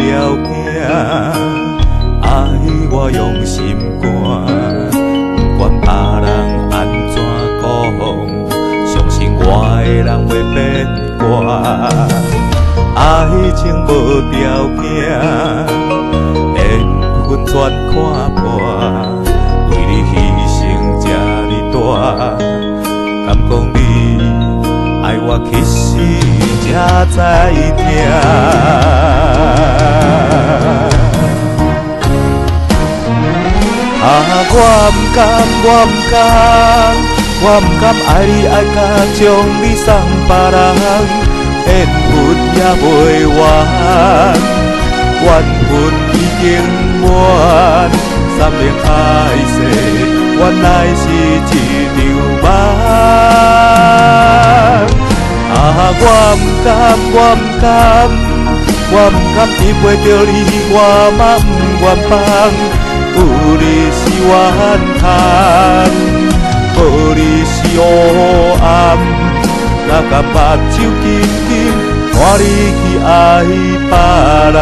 条件，爱我用心肝，不管别人安怎讲，相信我的人袂变卦。爱情无条件，缘分全看破，为你牺牲这呢大，敢讲你爱我其实才知疼。我不甘，我不甘爱你爱甲将你送别人，缘分也袂完，缘分已经满，三面海誓，原来是一场梦。我不甘，我不甘依偎着你，我嘛不愿放。有你是怨叹，无你是黑暗，哪敢目睭紧紧看你去爱别人？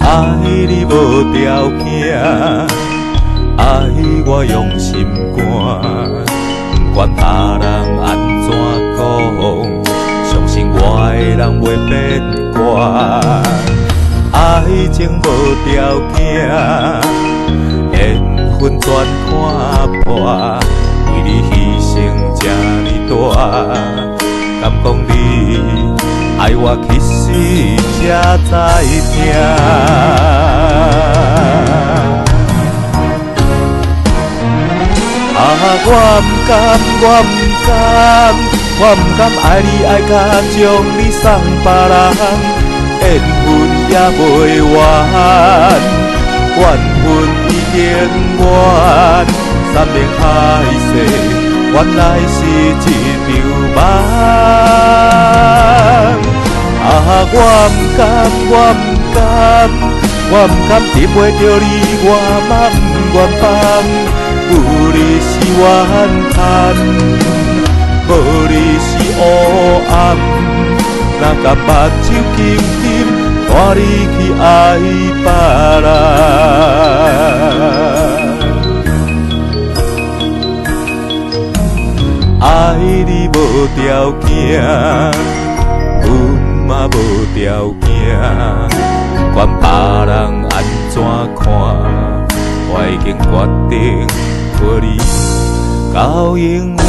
爱你无条件，爱我用心肝，不管别人安怎讲，相信我的人袂变卦。爱情无条件，缘分全看破，为你牺牲这呢大，敢讲你爱我其实才知疼。我不甘，我不甘爱你爱甲将你送别人，缘分也袂完，缘分已经满，三面海誓，原来是一场梦。我不甘，我不甘依偎着你，我嘛不愿放。有你是怨叹，无你是黑暗，哪敢目睭紧紧看你去爱别人？爱你无条件，阮嘛无条件，不管别人安怎看，我已经决定陪你到永远。